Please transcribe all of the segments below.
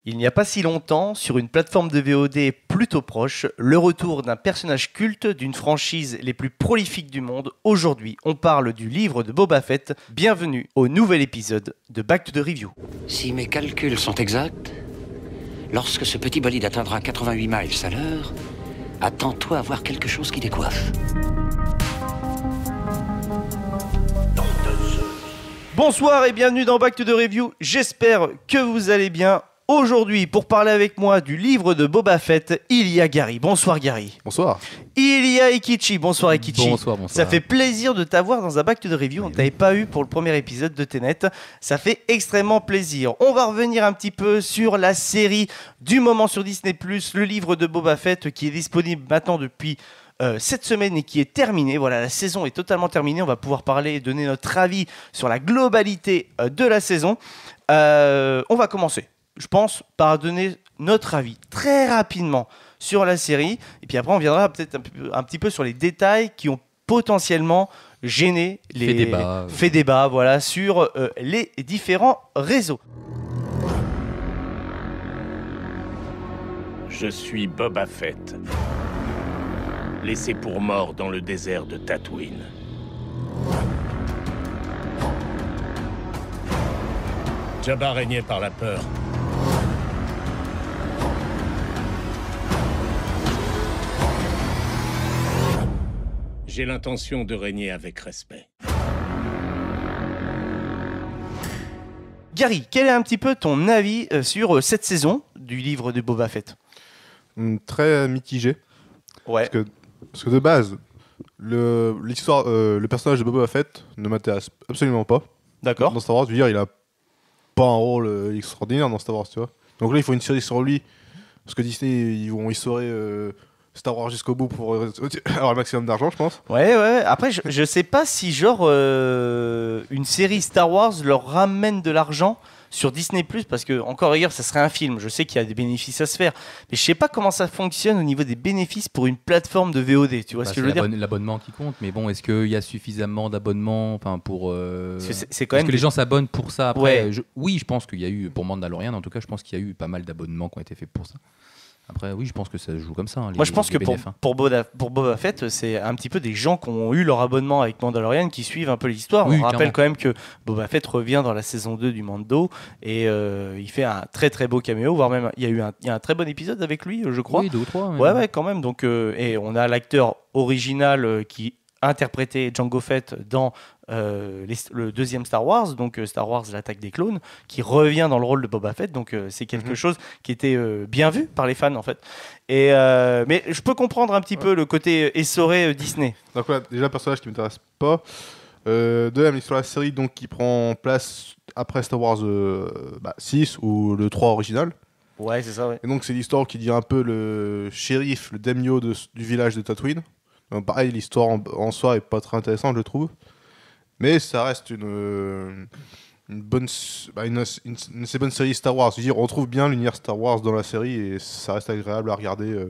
Il n'y a pas si longtemps, sur une plateforme de VOD plutôt proche, le retour d'un personnage culte d'une franchise les plus prolifiques du monde. Aujourd'hui, on parle du livre de Boba Fett. Bienvenue au nouvel épisode de Back to the Review. Si mes calculs sont exacts, lorsque ce petit bolide atteindra 88 miles à l'heure, attends-toi à voir quelque chose qui décoiffe. Bonsoir et bienvenue dans Back to the Review. J'espère que vous allez bien. Aujourd'hui, pour parler avec moi du livre de Boba Fett, il y a Gary. Bonsoir Gary. Bonsoir. Il y a Ekichi. Bonsoir Ekichi. Bonsoir. Ça fait plaisir de t'avoir dans un Back to the Review. On ne t'avait pas eu pour le premier épisode de Tenet. Ça fait extrêmement plaisir. On va revenir un petit peu sur la série du moment sur Disney+, le livre de Boba Fett qui est disponible maintenant depuis cette semaine et qui est terminée. Voilà, la saison est totalement terminée. On va pouvoir parler et donner notre avis sur la globalité de la saison. On va commencer, je pense, par donner notre avis très rapidement sur la série. Et puis après, on viendra peut-être un petit peu sur les détails qui ont potentiellement gêné fait débat voilà, sur les différents réseaux. Je suis Boba Fett, laissé pour mort dans le désert de Tatooine. Jabba régnait par la peur. J'ai l'intention de régner avec respect. Gary, quel est un petit peu ton avis sur cette saison du livre de Boba Fett ? Très mitigé. Ouais. Parce que de base, l'histoire, le personnage de Boba Fett ne m'intéresse absolument pas. D'accord. Dans Star Wars, je veux dire, il a pas un rôle extraordinaire dans Star Wars, tu vois. Donc là, il faut une série sur lui. Parce que Disney, ils vont historier Star Wars jusqu'au bout pour avoir le maximum d'argent, je pense. Ouais. Après, je sais pas si genre une série Star Wars leur ramène de l'argent sur Disney+, parce que encore hier, ça serait un film. Je sais qu'il y a des bénéfices à se faire, mais je sais pas comment ça fonctionne au niveau des bénéfices pour une plateforme de VOD. Tu vois ce que je veux dire ? L'abonnement qui compte, mais bon, est-ce qu'il y a suffisamment d'abonnements, pour c'est quand même que les gens s'abonnent pour ça après. Ouais. Oui, je pense qu'il y a eu pour Mandalorian, en tout cas, je pense qu'il y a eu pas mal d'abonnements qui ont été faits pour ça. Après, oui, je pense que ça se joue comme ça. Moi, je pense que pour Boba Fett, c'est un petit peu des gens qui ont eu leur abonnement avec Mandalorian qui suivent un peu l'histoire. Oui, on rappelle quand même que Boba Fett revient dans la saison 2 du Mando et il fait un très très beau caméo, voire même il y a un très bon épisode avec lui, je crois. Oui, 2 ou 3. Ouais, quand même. Donc, et on a l'acteur original qui interprétait Jango Fett dans le deuxième Star Wars, donc Star Wars l'attaque des clones, qui revient dans le rôle de Boba Fett, donc c'est quelque chose qui était bien vu par les fans en fait. Et mais je peux comprendre un petit peu le côté essoré Disney. Donc là, déjà, un personnage qui m'intéresse pas. Deuxième, l'histoire de la série donc, qui prend place après Star Wars 6 ou le 3 original. Ouais, c'est ça, ouais. Et donc, c'est l'histoire qui dit un peu le shérif, le daimyo du village de Tatooine. Donc, pareil, l'histoire en soi est pas très intéressante, je trouve. Mais ça reste une bonne série Star Wars. Je veux dire, on trouve bien l'univers Star Wars dans la série et ça reste agréable à regarder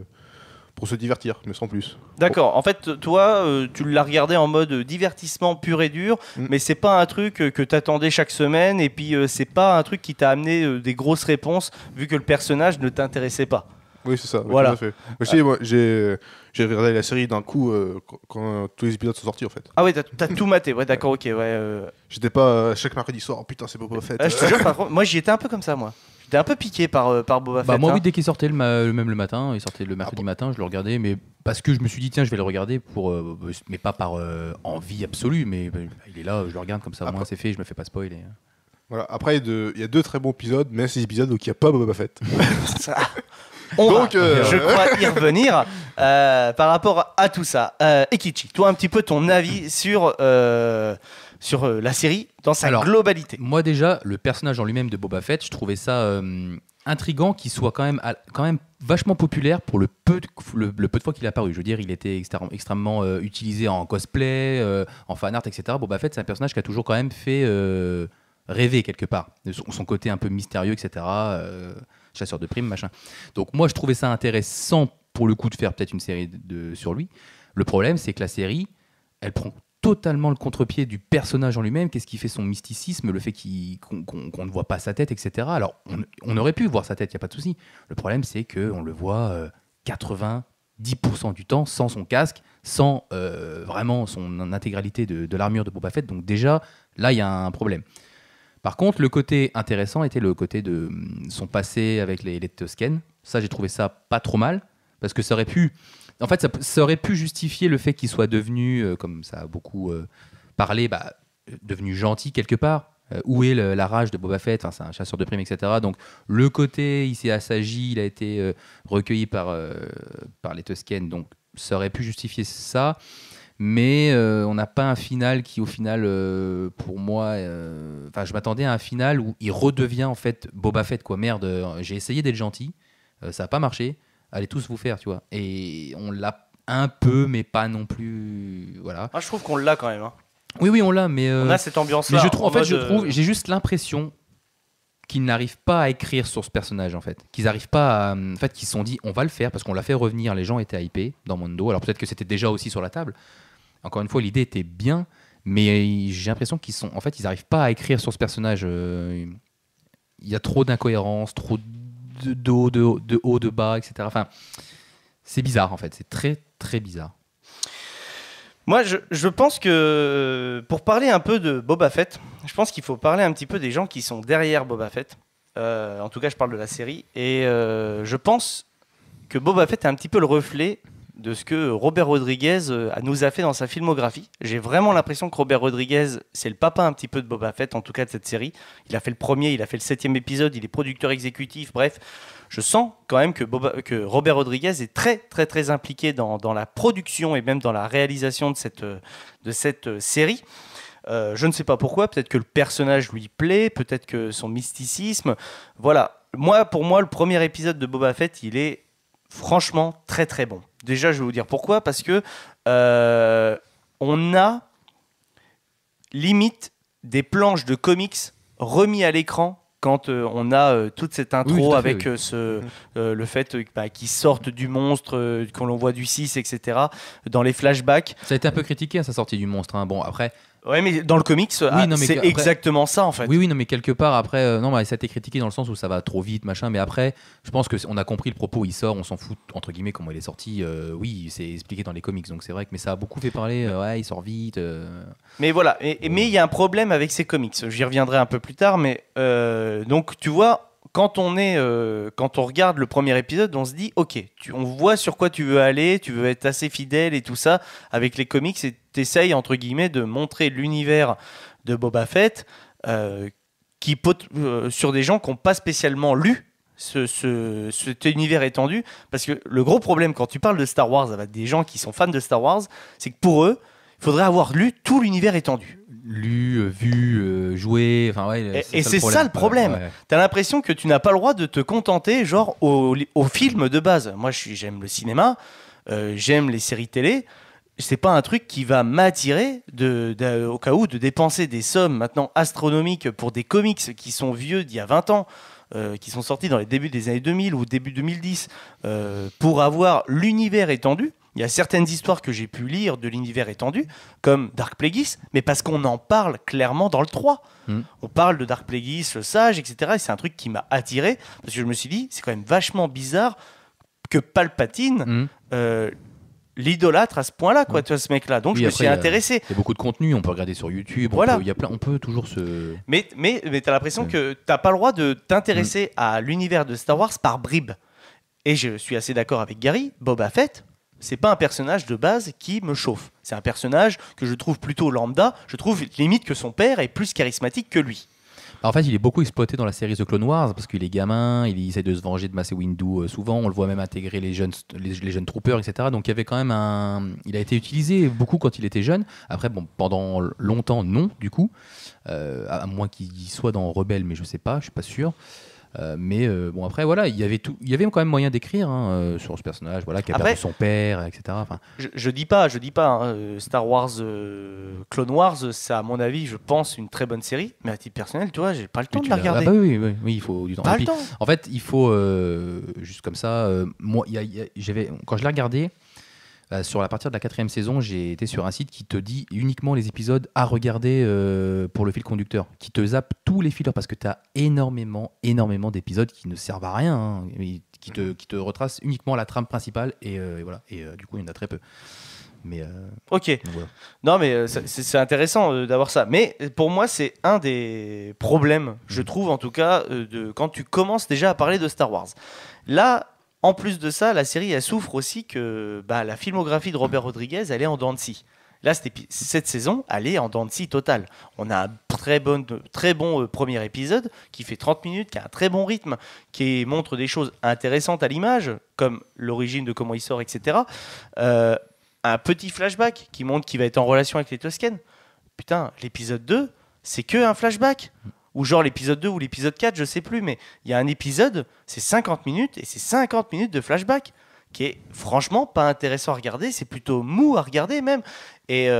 pour se divertir, mais sans plus. D'accord. En fait, toi, tu l'as regardé en mode divertissement pur et dur, mais c'est pas un truc que t'attendais chaque semaine et puis c'est pas un truc qui t'a amené des grosses réponses vu que le personnage ne t'intéressait pas. Oui, c'est ça. Voilà. Tout à fait. Je sais, moi, j'ai regardé la série d'un coup quand tous les épisodes sont sortis, en fait. Ah ouais, t'as tout maté. Ouais, d'accord, ok. Ouais. J'étais pas chaque mercredi soir, oh putain, c'est Boba Fett. Je te jure, par contre, moi j'y étais un peu comme ça, moi. J'étais un peu piqué par Boba Fett. Moi, hein. oui, dès qu'il sortait même le matin, il sortait le mercredi matin, je le regardais, mais parce que je me suis dit, tiens, je vais le regarder, mais pas par envie absolue, mais il est là, je le regarde comme ça, moi c'est fait, je me fais pas spoiler. Voilà. Après, il y a 2 très bons épisodes, mais c'est des épisodes où il n'y a pas Boba Fett. Je crois y revenir par rapport à tout ça. Ekichi, toi un petit peu ton avis sur la série dans sa globalité. Moi déjà, le personnage en lui-même de Boba Fett, je trouvais ça intriguant qu'il soit quand même vachement populaire pour le peu de fois qu'il est apparu. Je veux dire, il était extrêmement utilisé en cosplay, en fanart, etc. Boba Fett, c'est un personnage qui a toujours quand même fait rêver quelque part. Son côté un peu mystérieux, etc. Chasseur de primes, machin. Donc moi, je trouvais ça intéressant pour le coup de faire peut-être une série sur lui. Le problème, c'est que la série, elle prend totalement le contre-pied du personnage en lui-même. Qu'est-ce qui fait son mysticisme, le fait qu'on ne voit pas sa tête, etc. Alors, on aurait pu voir sa tête, il n'y a pas de souci. Le problème, c'est qu'on le voit 90% du temps sans son casque, sans vraiment son intégralité de l'armure de Boba Fett. Donc déjà, là, il y a un problème. Par contre, le côté intéressant était le côté de son passé avec les Tusken. Ça, j'ai trouvé ça pas trop mal, parce que ça aurait pu... En fait, ça aurait pu justifier le fait qu'il soit devenu, comme ça a beaucoup parlé, devenu gentil quelque part. Où est la rage de Boba Fett? Enfin, c'est un chasseur de primes, etc. Donc, le côté, il s'est assagi, il a été recueilli par les Tusken. Donc, ça aurait pu justifier ça. Mais on n'a pas un final qui, au final, pour moi... je m'attendais à un final où il redevient, en fait, Boba Fett, quoi. Merde, j'ai essayé d'être gentil, ça n'a pas marché. Allez tous vous faire, tu vois. Et on l'a un peu, mais pas non plus. Voilà. Moi, je trouve qu'on l'a quand même. Hein. Oui, on l'a, mais. On a cette ambiance-là. Mais je trouve, j'ai juste l'impression qu'ils n'arrivent pas à écrire sur ce personnage, en fait. Qu'ils n'arrivent pas à. En fait, qu'ils se sont dit, on va le faire parce qu'on l'a fait revenir. Les gens étaient hypés dans Mando. Alors peut-être que c'était déjà aussi sur la table. Encore une fois, l'idée était bien, mais j'ai l'impression qu'ils sont. En fait, ils n'arrivent pas à écrire sur ce personnage. Il y a trop d'incohérences, trop de haut, de bas, etc. Enfin, c'est bizarre en fait, c'est très très bizarre. Moi, je pense que pour parler un peu de Boba Fett, je pense qu'il faut parler un petit peu des gens qui sont derrière Boba Fett. En tout cas, je parle de la série. Et je pense que Boba Fett est un petit peu le reflet de ce que Robert Rodriguez nous a fait dans sa filmographie. J'ai vraiment l'impression que Robert Rodriguez, c'est le papa un petit peu de Boba Fett, en tout cas de cette série. Il a fait le premier, il a fait le 7e épisode, il est producteur exécutif, bref. Je sens quand même que Robert Rodriguez est très très très impliqué dans la production et même dans la réalisation de cette série. Je ne sais pas pourquoi, peut-être que le personnage lui plaît, peut-être que son mysticisme. Voilà, pour moi, le premier épisode de Boba Fett, il est franchement très très bon. Déjà, je vais vous dire pourquoi, parce que on a limite des planches de comics remis à l'écran quand on a toute cette intro avec le fait qu'ils sortent du monstre, qu'on l'envoie du 6, etc. dans les flashbacks. Ça a été un peu critiqué à sa sortie du monstre. Hein. Bon, après... Ouais, mais dans le comics, c'est exactement ça en fait. Oui, non, mais quelque part après, non, ça a été critiqué dans le sens où ça va trop vite, machin. Mais après, je pense qu'on a compris le propos. Il sort, on s'en fout entre guillemets comment il est sorti. Oui, c'est expliqué dans les comics, donc c'est vrai que mais ça a beaucoup fait parler. Ouais, il sort vite. Mais voilà, mais il y a un problème avec ces comics. J'y reviendrai un peu plus tard, mais donc tu vois. Quand on regarde le premier épisode, on se dit ok, on voit sur quoi tu veux aller, tu veux être assez fidèle et tout ça avec les comics et t'essayes entre guillemets de montrer l'univers de Boba Fett sur des gens qui n'ont pas spécialement lu cet univers étendu, parce que le gros problème quand tu parles de Star Wars avec des gens qui sont fans de Star Wars, c'est que pour eux, il faudrait avoir lu tout l'univers étendu. Vu, joué, enfin ouais. Et c'est ça le problème. Ouais. T'as l'impression que tu n'as pas le droit de te contenter genre au film de base. Moi, j'aime le cinéma, j'aime les séries télé. C'est pas un truc qui va m'attirer au cas où de dépenser des sommes maintenant astronomiques pour des comics qui sont vieux d'il y a 20 ans. Qui sont sortis dans les débuts des années 2000 ou début 2010 pour avoir l'univers étendu. Il y a certaines histoires que j'ai pu lire de l'univers étendu, comme Dark Plagueis, mais parce qu'on en parle clairement dans le 3. On parle de Dark Plagueis, le sage, etc. Et c'est un truc qui m'a attiré, parce que je me suis dit, c'est quand même vachement bizarre que Palpatine l'idolâtre à ce point-là, quoi, tu vois, ce mec-là. Donc je me suis intéressé. Il y a beaucoup de contenu, on peut regarder sur YouTube, voilà. on peut toujours se... Mais t'as l'impression que t'as pas le droit de t'intéresser à l'univers de Star Wars par bribes. Et je suis assez d'accord avec Gary, Boba Fett, c'est pas un personnage de base qui me chauffe. C'est un personnage que je trouve plutôt lambda. Je trouve limite que son père est plus charismatique que lui. En fait, il est beaucoup exploité dans la série The Clone Wars parce qu'il est gamin, il essaie de se venger de Mace Windu souvent. On le voit même intégrer les jeunes troopers, etc. Donc il y avait quand même il a été utilisé beaucoup quand il était jeune. Après, bon, pendant longtemps, non, du coup. À moins qu'il soit dans Rebelle, mais je sais pas, je suis pas sûr. Mais bon, après voilà, il y avait quand même moyen d'écrire sur ce personnage, voilà, qui a perdu son père, etc. Enfin, je dis pas Star Wars Clone Wars, c'est à mon avis, je pense, une très bonne série, mais à titre personnel, tu vois, j'ai pas le temps de la regarder. Ah bah oui, il faut du temps. Pas le temps. En fait, il faut juste comme ça. Moi, quand je l'ai regardé, Sur la partir de la 4e saison, j'ai été sur un site qui te dit uniquement les épisodes à regarder pour le fil conducteur, qui te zappe tous les fillers parce que tu as énormément d'épisodes qui ne servent à rien, hein, et qui te retracent uniquement la trame principale et voilà. Et du coup, il y en a très peu. Mais Ok. donc voilà. Non, mais c'est intéressant d'avoir ça. Mais pour moi, c'est un des problèmes, je trouve en tout cas, quand tu commences déjà à parler de Star Wars. Là, en plus de ça, la série, elle souffre aussi que la filmographie de Robert Rodriguez, elle est en dents de scie. Là, cette saison, elle est en dents de scie totale. On a un très bon premier épisode qui fait 30 minutes, qui a un très bon rythme, qui montre des choses intéressantes à l'image, comme l'origine de comment il sort, etc. Un petit flashback qui montre qu'il va être en relation avec les Tusken. Putain, l'épisode 2, c'est que un flashback. Ou genre l'épisode 2 ou l'épisode 4, je sais plus, mais il y a un épisode, c'est 50 minutes, et c'est 50 minutes de flashback, qui est franchement pas intéressant à regarder, c'est plutôt mou à regarder même. Et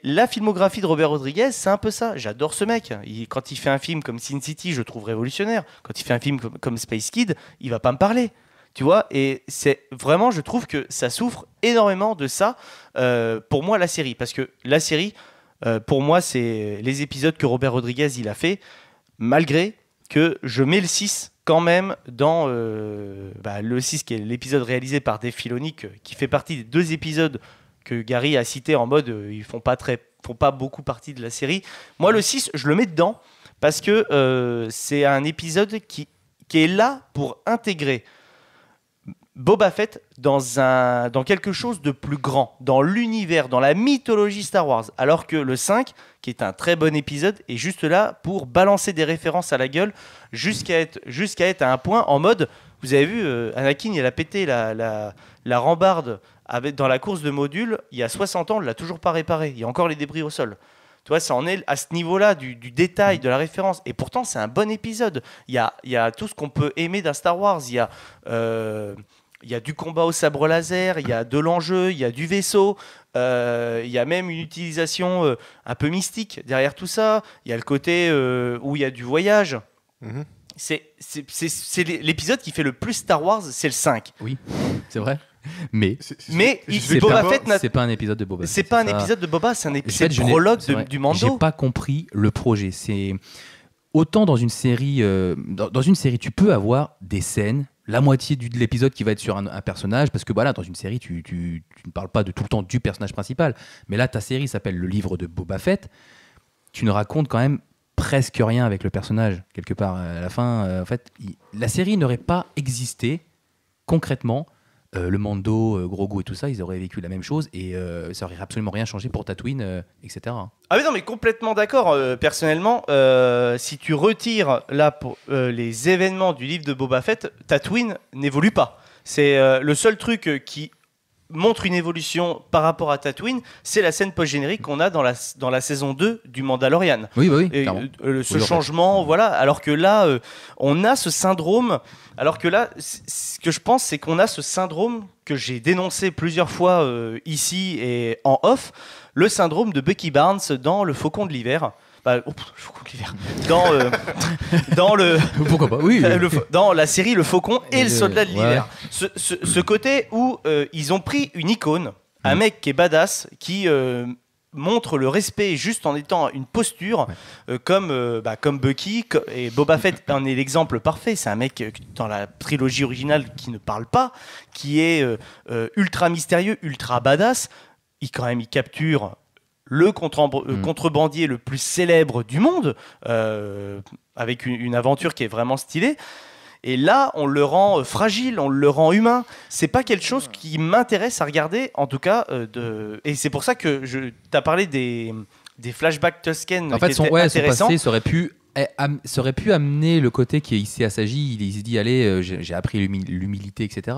la filmographie de Robert Rodriguez, c'est un peu ça. J'adore ce mec. Quand il fait un film comme Sin City, je le trouve révolutionnaire. Quand il fait un film comme Space Kid, il va pas me parler. Tu vois, et c'est vraiment, je trouve que ça souffre énormément de ça pour moi, la série. Parce que la série, pour moi, c'est les épisodes que Robert Rodriguez il a fait, malgré que je mets le 6 quand même dans le 6 qui est l'épisode réalisé par Dave Filoni, qui fait partie des 2 épisodes que Gary a cités en mode ils font pas beaucoup partie de la série. Moi, le 6, je le mets dedans parce que c'est un épisode qui est là pour intégrer Boba Fett dans quelque chose de plus grand, dans l'univers, dans la mythologie Star Wars, alors que le 5, qui est un très bon épisode, est juste là pour balancer des références à la gueule jusqu'à être à un point en mode, vous avez vu, Anakin, il a pété la rambarde dans la course de module, il y a 60 ans, on ne l'a toujours pas réparé, il y a encore les débris au sol. Tu vois, ça en est à ce niveau-là du détail, de la référence. Et pourtant, c'est un bon épisode. Il y a tout ce qu'on peut aimer d'un Star Wars. Il y a du combat au sabre laser, il y a de l'enjeu, il y a du vaisseau, il y a même une utilisation un peu mystique derrière tout ça. Il y a le côté où il y a du voyage. Mhm. C'est l'épisode qui fait le plus Star Wars, c'est le 5. Oui, c'est vrai. Mais Boba Fett c'est pas un épisode de Boba. C'est pas un épisode de Boba, c'est le je prologue c'est vrai, du Mando. J'ai pas compris le projet. C'est autant dans une série, dans une série, tu peux avoir des scènes, la moitié de l'épisode qui va être sur un personnage, parce que voilà, dans une série, tu ne parles pas de tout le temps du personnage principal. Mais là, ta série s'appelle Le Livre de Boba Fett. Tu ne racontes quand même presque rien avec le personnage quelque part. À la fin, en fait, la série n'aurait pas existé concrètement. Le Mando, Grogu et tout ça, ils auraient vécu la même chose et ça aurait absolument rien changé pour Tatooine, etc. Ah mais non, mais complètement d'accord. Personnellement, si tu retires là les événements du livre de Boba Fett, Tatooine n'évolue pas. C'est le seul truc qui montre une évolution par rapport à Tatooine, c'est la scène post-générique qu'on a dans la saison 2 du Mandalorian. Oui, bah oui, et, clairement. Ce changement, voilà. Alors que là, on a ce syndrome. Alors que là, ce que je pense, c'est qu'on a ce syndrome que j'ai dénoncé plusieurs fois ici et en off, le syndrome de Bucky Barnes dans Le Faucon de l'hiver. Le Faucon de l'hiver. Dans le Pourquoi pas, oui. Dans la série Le Faucon et le Soldat de l'hiver. Ouais. Ce côté où ils ont pris une icône, un mec qui est badass, qui montre le respect juste en étant une posture, comme Bucky, et Boba Fett en est l'exemple parfait. C'est un mec dans la trilogie originale qui ne parle pas, qui est ultra mystérieux, ultra badass. Il capture le contrebandier le plus célèbre du monde, avec une aventure qui est vraiment stylée. Et là, on le rend fragile, on le rend humain. C'est pas quelque chose qui m'intéresse à regarder, en tout cas. Et c'est pour ça que t'as parlé des flashbacks Tusken. En fait, son intéressants. passé ça aurait pu amener le côté qui est ici assagi. Il s'est dit, allez, j'ai appris l'humilité, etc.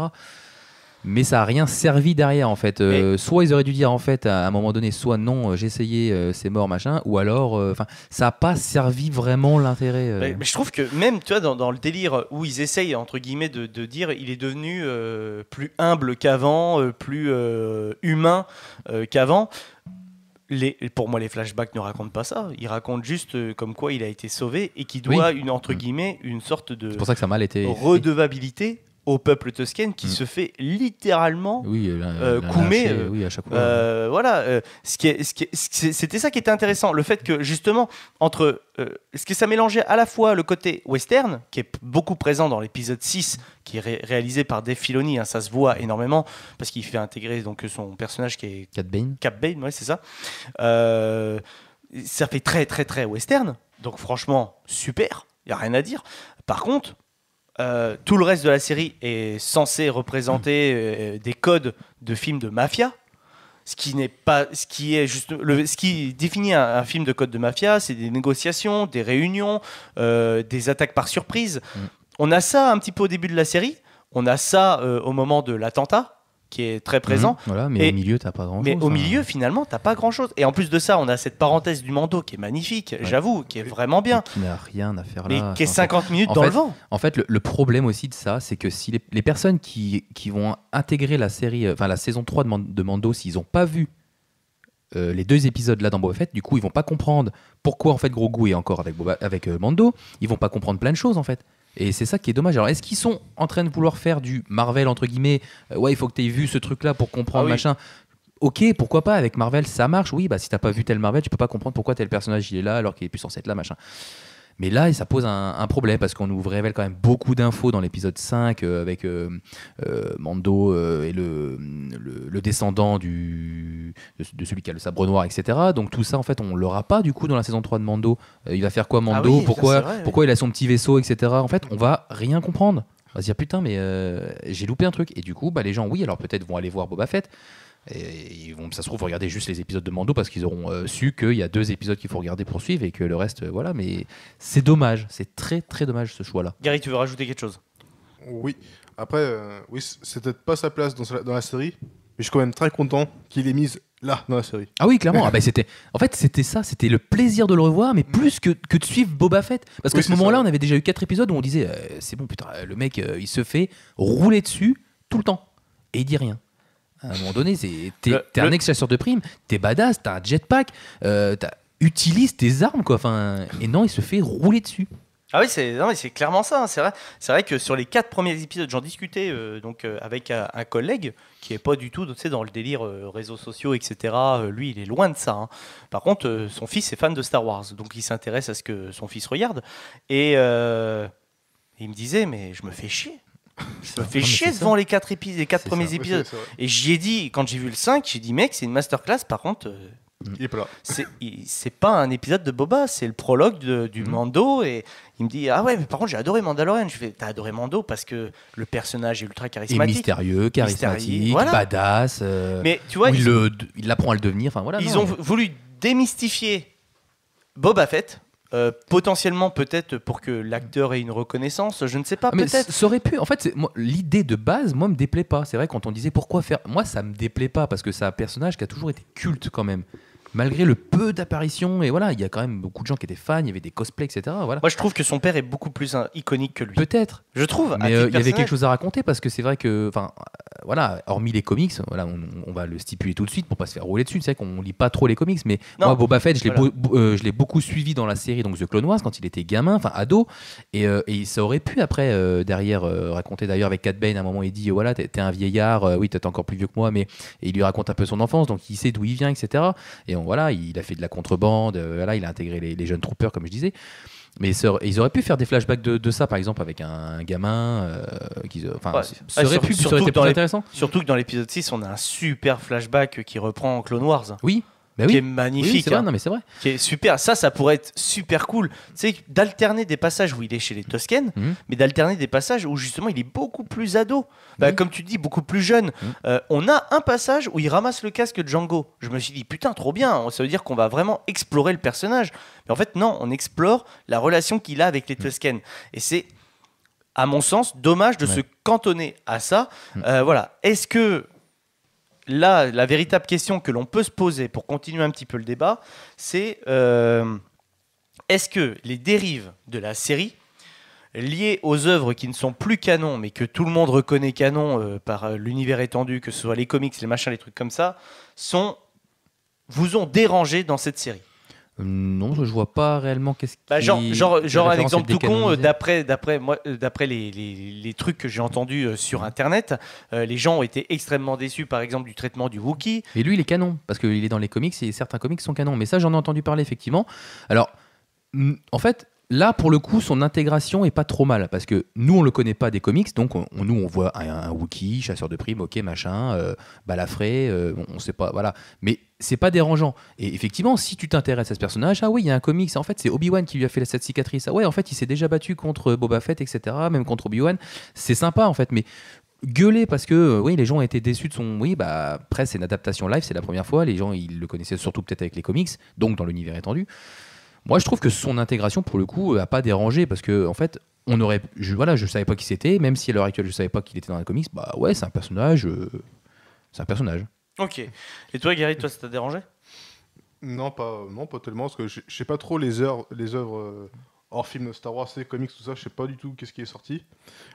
Mais ça n'a rien servi derrière, en fait. Soit ils auraient dû dire, en fait, à un moment donné, soit non, j'ai essayé, c'est mort, machin, ou alors, ça n'a pas servi vraiment l'intérêt. Mais je trouve que même, tu vois, dans le délire où ils essayent, entre guillemets, de dire il est devenu plus humble qu'avant, plus humain qu'avant. Pour moi, les flashbacks ne racontent pas ça. Ils racontent juste comme quoi il a été sauvé et qu'il doit, entre guillemets, une sorte de c'est pour ça que ça a mal été redevabilité au peuple Tusken qui se fait littéralement Koumé, coumer. oui, à chaque fois. Voilà, c'était ça qui était intéressant, le fait que justement entre ce que ça mélangeait à la fois le côté western qui est beaucoup présent dans l'épisode 6 qui est réalisé par Dave Filoni, hein, ça se voit énormément parce qu'il fait intégrer donc son personnage qui est Cad Bane. Cad Bane, ouais, c'est ça. Ça fait très très très western, donc franchement super, il y a rien à dire. Par contre, tout le reste de la série est censé représenter des codes de films de mafia. Ce qui définit un film de code de mafia, c'est des négociations, des réunions, des attaques par surprise. On a ça un petit peu au début de la série. On a ça au moment de l'attentat, qui est très présent. Voilà, mais au milieu, t'as pas grand-chose. Mais au milieu, finalement, t'as pas grand-chose. Et en plus de ça, on a cette parenthèse du Mando qui est magnifique, j'avoue, qui est vraiment bien. Qui n'a rien à faire mais là. Mais qui est 50 minutes dans le vent. En fait, le problème aussi de ça, c'est que si les personnes qui vont intégrer la série, enfin la saison 3 de Mando, s'ils n'ont pas vu les 2 épisodes là dans Boba Fett, du coup, ils vont pas comprendre pourquoi en fait Grogu est encore avec Mando. Ils vont pas comprendre plein de choses en fait. Et c'est ça qui est dommage. Alors, est-ce qu'ils sont en train de vouloir faire du Marvel, entre guillemets, ouais, il faut que tu aies vu ce truc-là pour comprendre, machin. Ok, pourquoi pas, avec Marvel, ça marche. Oui, bah si t'as pas vu tel Marvel, tu peux pas comprendre pourquoi tel personnage il est là alors qu'il est plus censé être là, machin. Mais là, ça pose un problème parce qu'on nous révèle quand même beaucoup d'infos dans l'épisode 5 avec Mando et le descendant de celui qui a le sabre noir, etc. Donc tout ça, en fait, on l'aura pas du coup dans la saison 3 de Mando. Il va faire quoi Mando? Pourquoi il a son petit vaisseau, etc. En fait, on va rien comprendre. On va se dire putain, mais j'ai loupé un truc. Et du coup, bah, les gens, oui, alors peut-être vont aller voir Boba Fett. Et ils vont, ça se trouve, regarder juste les épisodes de Mando parce qu'ils auront su qu'il y a 2 épisodes qu'il faut regarder pour suivre et que le reste, voilà. Mais c'est dommage, c'est très très dommage ce choix-là. Gary, tu veux rajouter quelque chose? Oui. Après, oui, c'est peut-être pas sa place dans la série, mais je suis quand même très content qu'il ait mise là dans la série. Ah oui, clairement. C'était ça, c'était le plaisir de le revoir, mais plus que de suivre Boba Fett. Parce qu'à ce moment-là, on avait déjà eu 4 épisodes où on disait c'est bon, putain, le mec, il se fait rouler dessus tout le temps et il dit rien. À un moment donné, t'es un ex-chasseur de primes, t'es badass, t'as un jetpack, utilise tes armes, quoi. Enfin, et non, il se fait rouler dessus. Ah oui, c'est clairement ça. Hein. C'est vrai que sur les 4 premiers épisodes, j'en discutais avec un collègue qui est pas du tout dans le délire réseaux sociaux, etc. Lui, il est loin de ça. Hein. Par contre, son fils est fan de Star Wars, donc il s'intéresse à ce que son fils regarde. Et il me disait, mais je me fais chier. Je me fais chier devant les 4 premiers épisodes. Et j'y ai dit, quand j'ai vu le 5, j'ai dit, mec, c'est une masterclass. Par contre, il est pas là. C'est pas un épisode de Boba, c'est le prologue du Mando. Et il me dit, ah ouais, mais par contre, j'ai adoré Mandalorian. Je fais, t'as adoré Mando parce que le personnage est ultra charismatique. Et mystérieux, charismatique, voilà. Badass. Mais tu vois, il apprend à le devenir. Enfin, voilà, ils ont voulu démystifier Boba Fett. Potentiellement peut-être pour que l'acteur ait une reconnaissance, je ne sais pas, peut-être. Ça aurait pu, en fait, l'idée de base, moi, me déplaît pas. C'est vrai, quand on disait pourquoi faire, moi, ça me déplaît pas parce que c'est un personnage qui a toujours été culte quand même. Malgré le peu d'apparitions, et voilà, il y a quand même beaucoup de gens qui étaient fans, il y avait des cosplays, etc. Voilà. Moi, je trouve que son père est beaucoup plus iconique que lui. Peut-être. Je trouve. Mais il y avait quelque chose à raconter parce que c'est vrai que, voilà, hormis les comics, voilà, on va le stipuler tout de suite pour pas se faire rouler dessus. C'est vrai qu'on lit pas trop les comics, mais moi, Boba Fett, je l'ai beaucoup suivi dans la série, donc The Clone Wars, quand il était gamin, enfin ado, et ça aurait pu après derrière raconter d'ailleurs avec Cad Bane à un moment, il dit voilà, t'es un vieillard, oui, t'es encore plus vieux que moi, mais et il lui raconte un peu son enfance, donc il sait d'où il vient, etc. Et voilà, il a fait de la contrebande, voilà, il a intégré les jeunes troopers, comme je disais. Mais ils auraient pu faire des flashbacks de ça, par exemple, avec un gamin. Ça aurait pu être plus intéressant. Surtout que dans l'épisode 6, on a un super flashback qui reprend Clone Wars. Oui. Bah qui est magnifique, oui, c'est vrai, non, mais c'est vrai. Qui est super. Ça pourrait être super cool. Tu sais, d'alterner des passages où il est chez les Tusken, mais d'alterner des passages où justement il est beaucoup plus ado. Comme tu dis, beaucoup plus jeune. On a un passage où il ramasse le casque de Django. Je me suis dit, putain, trop bien. Ça veut dire qu'on va vraiment explorer le personnage. Mais en fait, non, on explore la relation qu'il a avec les Tusken. Et c'est, à mon sens, dommage de se cantonner à ça. Voilà. Est-ce que là, la véritable question que l'on peut se poser pour continuer un petit peu le débat, c'est est-ce que les dérives de la série, liées aux œuvres qui ne sont plus canon, mais que tout le monde reconnaît canon par l'univers étendu, que ce soit les comics, les machins, les trucs comme ça, vous ont dérangé dans cette série? Non, je vois pas réellement qu'est-ce Bah, qui. genre la un référence exemple est tout con, décanonisée. d'après les trucs que j'ai entendus sur Internet, les gens ont été extrêmement déçus, par exemple, du traitement du Wookiee. Et lui, il est canon, parce qu'il est dans les comics et certains comics sont canons. Mais ça, j'en ai entendu parler, effectivement. Alors, en fait, là, pour le coup, son intégration est pas trop mal, parce que nous, on le connaît pas des comics, donc nous, on voit un Wookiee, chasseur de primes, ok, machin, balafré, on sait pas, voilà. Mais c'est pas dérangeant. Et effectivement, si tu t'intéresses à ce personnage, ah oui, il y a un comics, en fait, c'est Obi-Wan qui lui a fait cette cicatrice. Ah ouais, en fait, il s'est déjà battu contre Boba Fett, etc., même contre Obi-Wan. C'est sympa, en fait, mais gueuler parce que oui, les gens ont été déçus de son. Oui, bah après, c'est une adaptation live, c'est la première fois. Les gens, ils le connaissaient surtout peut-être avec les comics, donc dans l'univers étendu. Moi, je trouve que son intégration, pour le coup, a pas dérangé parce que, en fait, on aurait. Voilà, je savais pas qui c'était, même si à l'heure actuelle, je savais pas qu'il était dans les comics. Bah ouais, c'est un personnage. C'est un personnage. Ok. Et toi, Gary, toi, ça t'a dérangé? Non, pas tellement, parce que je sais pas trop les œuvres hors film de Star Wars, les comics, tout ça, je sais pas du tout qu'est-ce qui est sorti.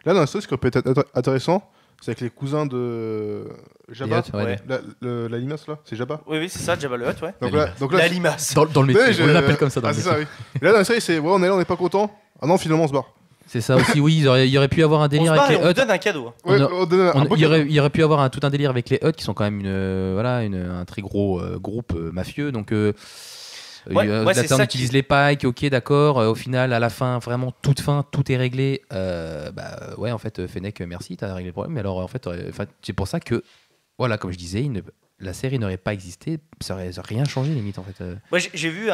Là, dans la série, ce qui peut être intéressant, c'est avec les cousins de Jabba, Les Hutt, ouais. la limace là, c'est Jabba. Oui, c'est ça, Jabba le Hutt, ouais. Donc là, La limace. Dans le métier, Ouais, on l'appelle comme ça dans ah, le c'est métier. ça, oui. Et là, dans la série, c'est ouais, on est là, on n'est pas content. Ah non, finalement, on se barre. C'est ça aussi, oui, il y aurait pu avoir un On se délire barre avec et les on Hutt. donne un cadeau. hein. Ouais, On a- on donne un beau Il y cadeau. aurait pu avoir tout un délire avec les Hutt qui sont quand même un très gros groupe mafieux. Donc, Ouais, là, c'est on ça utilise les pikes, ok, d'accord. Au final, à la fin, vraiment, toute fin, tout est réglé. Bah, ouais, en fait, Fennec, merci, t'as réglé le problème. Mais alors, en fait, c'est pour ça que, voilà, comme je disais, la série n'aurait pas existé, ça aurait rien changé, limite, en fait. Moi, j'ai vu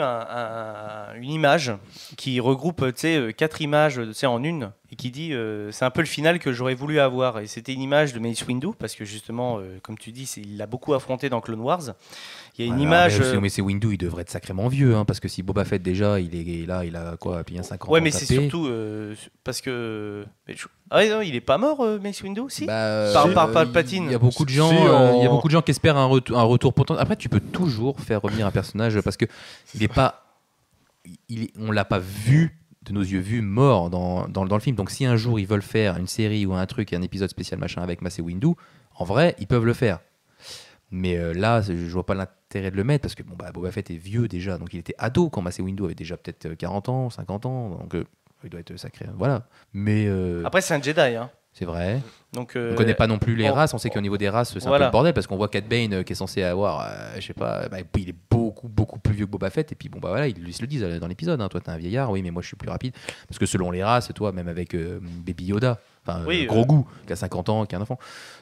une image qui regroupe, tu sais, 4 images, tu sais, en une, et qui dit, c'est un peu le final que j'aurais voulu avoir. Et c'était une image de Mace Windu, parce que justement, comme tu dis, il l'a beaucoup affronté dans Clone Wars. Il y a une image. Mais c'est Windu, il devrait être sacrément vieux, hein, parce que si Boba Fett déjà, il est là, il a quoi, bien 50 ans. Ouais, mais c'est tapé. surtout parce que. Ah non, il est pas mort, Mace Windu, si. Bah, Par Palpatine. Il y a beaucoup de gens, Si, il y a beaucoup de gens qui espèrent un retour potentiel. Après, tu peux toujours faire revenir un personnage parce que il est pas, on l'a pas vu de nos yeux vus mort dans le film. Donc, si un jour ils veulent faire une série ou un truc, un épisode spécial machin avec Mace Windu, en vrai, ils peuvent le faire. Mais là, je vois pas l'intérêt de le mettre parce que bon, bah, Boba Fett est vieux déjà, donc il était ado quand Mace Windu avait déjà peut-être 40 ans, 50 ans, donc il doit être sacré. Voilà. Mais Après, c'est un Jedi, hein. c'est vrai. Donc, On connaît pas non plus les on- races, on sait qu'au niveau des races, c'est un Voilà. peu le bordel parce qu'on voit Cad Bane qui est censé avoir, je sais pas, bah, il est beaucoup plus vieux que Boba Fett et puis bon bah voilà, ils se le disent dans l'épisode, hein, toi t'es un vieillard, oui mais moi je suis plus rapide parce que selon les races, toi même avec Baby Yoda, enfin Oui, Grogu qui a 50 ans, qui a un enfant.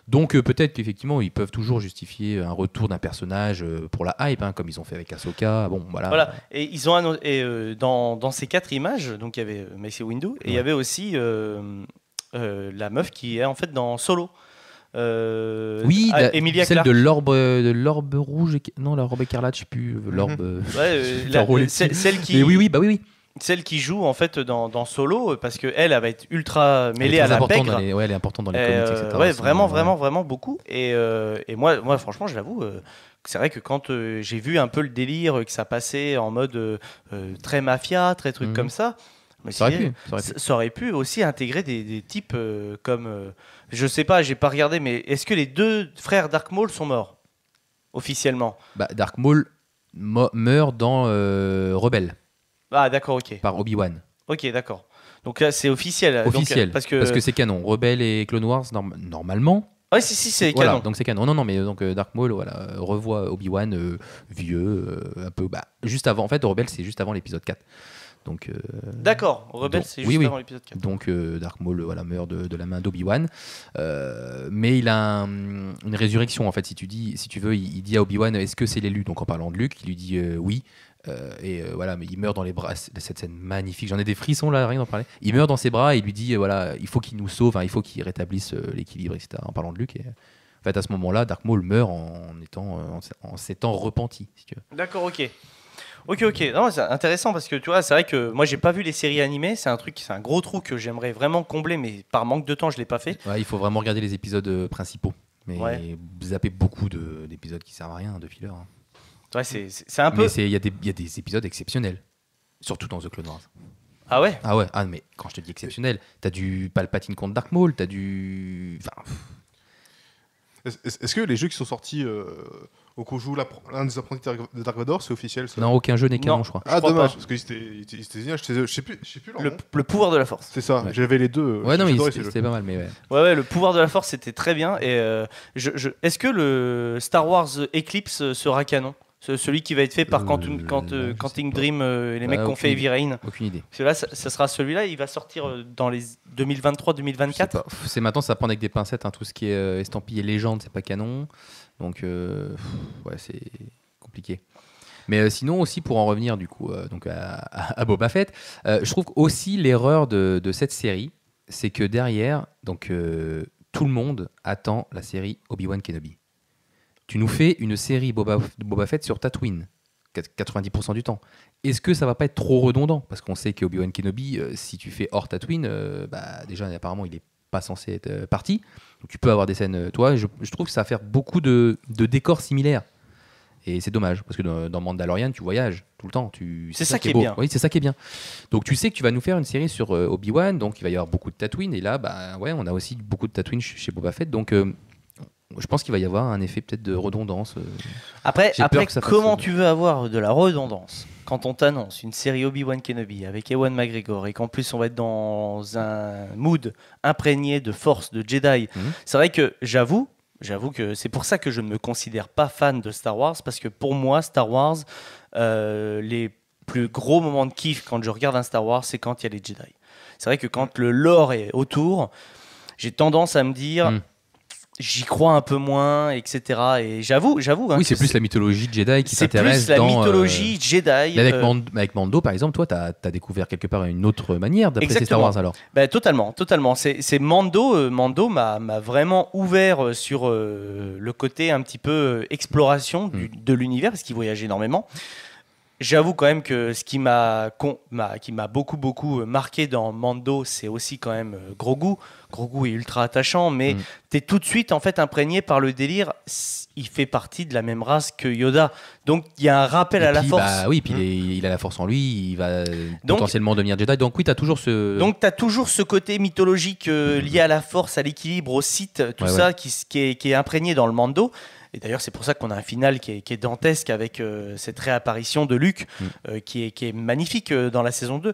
Donc peut-être qu'effectivement ils peuvent toujours justifier un retour d'un personnage pour la hype, hein, comme ils ont fait avec Ahsoka. Bon voilà. Voilà. Et ils ont dans ces 4 images, donc il y avait Mace Windu et il y avait aussi la meuf qui est en fait dans Solo. Oui, Emilia celle Clarke. de l'orbe rouge, non la robe écarlate, je sais plus, l'orbe. Ouais, Faire rouler celle qui Mais oui, bah oui. celle qui joue en fait dans Solo parce que elle va être ultra mêlée Elle est à très la importante pègre. elle est importante dans les Et, comics, etc. ouais, aussi. vraiment beaucoup. Et moi, franchement, je l'avoue, c'est vrai que quand j'ai vu un peu le délire que ça passait en mode très mafia, très truc Mhm. comme ça, je me suis Ça aurait dit, pu, ça aurait pu. ça aurait pu aussi intégrer des types comme, je sais pas, j'ai pas regardé, mais est-ce que les 2 frères Dark Maul sont morts officiellement? Bah, Dark Maul meurt dans Rebelle Ah d'accord, ok, par Obi-Wan. ok, d'accord. Donc là, c'est officiel. Donc, Officiel, parce que c'est canon. Rebelle et Clone Wars, normalement. ouais, si, c'est Voilà, canon. donc c'est canon. Non, mais donc Dark Maul, voilà, revoit Obi-Wan vieux, un peu. Bah, juste avant, en fait, Rebelle, c'est juste avant l'épisode 4. Donc, D'accord, Rebelle, donc, c'est oui, juste oui. avant l'épisode 4. Donc Dark Maul voilà, meurt de la main d'Obi-Wan. Mais il a une résurrection, en fait, si tu veux. Il dit à Obi-Wan, est-ce que c'est l'élu? Donc en parlant de Luke, il lui dit oui. Voilà, mais il meurt dans les bras. Cette scène magnifique, j'en ai des frissons là, rien d'en parler. Il meurt dans ses bras et il lui dit voilà, il faut qu'il nous sauve, hein, il faut qu'il rétablisse l'équilibre, etc. En parlant de Luke. Et, en fait, à ce moment-là, Dark Maul meurt en s'étant repenti, si tu veux. D'accord, ok. Ok, non, c'est intéressant parce que tu vois, c'est vrai que moi j'ai pas vu les séries animées, c'est un gros trou que j'aimerais vraiment combler, mais par manque de temps je l'ai pas fait. Ouais, il faut vraiment regarder les épisodes principaux. Mais Ouais. zapper beaucoup d'épisodes qui servent à rien, de filler. Hein. Ouais, c'est un peu. Mais il y a des épisodes exceptionnels. Surtout dans The Clone Wars. Ah ouais. Ah ouais, mais quand je te dis exceptionnel, t'as du Palpatine contre Dark Maul, t'as du. Enfin, Est-ce que les jeux qui sont sortis Donc on joue l'un des apprentis de Dark Vador, c'est officiel ça. Non, aucun jeu n'est canon, Non. je crois. Ah crois dommage, pas. parce que c'était génial, je sais plus leur nom. Le pouvoir de la force. C'est ça, Ouais. j'avais les deux. Ouais, non, mais j'adorais ces c'était pas mal, mais ouais. Ouais, le pouvoir de la force, c'était très bien. Et est-ce que le Star Wars Eclipse sera canon? Celui qui va être fait par Quantum sais pas. Dream et les mecs qui ont fait aucune Heavy Rain. Aucune idée. Celui-là, ça sera celui-là. Il va sortir dans les 2023-2024. C'est maintenant, ça prend avec des pincettes, hein, tout ce qui est estampillé légende, c'est pas canon. Donc, ouais, c'est compliqué. Mais sinon aussi, pour en revenir du coup donc à Boba Fett, je trouve aussi l'erreur de cette série, c'est que derrière, donc, tout le monde attend la série Obi-Wan Kenobi. Tu nous fais une série Boba Fett sur Tatooine, 90% du temps. Est-ce que ça va pas être trop redondant? Parce qu'on sait que Obi-Wan Kenobi, si tu fais hors Tatooine, déjà apparemment il est pas censé être parti. Donc tu peux avoir des scènes, toi. Je trouve que ça va faire beaucoup de décors similaires. Et c'est dommage, parce que dans Mandalorian, tu voyages tout le temps. C'est ça qui est beau. bien. Oui, c'est ça qui est bien. Donc tu sais que tu vas nous faire une série sur Obi-Wan, donc il va y avoir beaucoup de Tatooine. Et là, ouais, on a aussi beaucoup de Tatooine chez Boba Fett. Donc je pense qu'il va y avoir un effet peut-être de redondance. Après J'ai peur que ça fasse comment ça. tu veux avoir de la redondance quand on t'annonce une série Obi-Wan Kenobi avec Ewan McGregor et qu'en plus on va être dans un mood imprégné de force, de Jedi. C'est vrai que j'avoue que c'est pour ça que je ne me considère pas fan de Star Wars, parce que pour moi, Star Wars, les plus gros moments de kiff quand je regarde un Star Wars, c'est quand il y a les Jedi. C'est vrai que quand le lore est autour, j'ai tendance à me dire... J'y crois un peu moins, etc. Et j'avoue. Oui, c'est plus la mythologie Jedi qui t'intéresse. C'est plus la mythologie Jedi. Mais avec Mando, par exemple, toi, t'as découvert quelque part une autre manière d'apprécier Star Wars alors. Totalement. C'est Mando. Mando m'a vraiment ouvert sur le côté un petit peu exploration de l'univers, parce qu'il voyage énormément. J'avoue quand même que ce qui m'a beaucoup marqué dans Mando, c'est aussi quand même Grogu. Grogu est ultra attachant, mais t'es tout de suite en fait imprégné par le délire. Il fait partie de la même race que Yoda, donc il y a un rappel à la force. Oui, puis il a la force en lui, il va potentiellement devenir Jedi. Donc oui, t'as toujours ce. Donc t'as toujours ce côté mythologique lié à la force, à l'équilibre, au Sith, tout ça qui est imprégné dans le Mando. Et d'ailleurs, c'est pour ça qu'on a un final qui est dantesque avec cette réapparition de Luke, qui est magnifique dans la saison 2,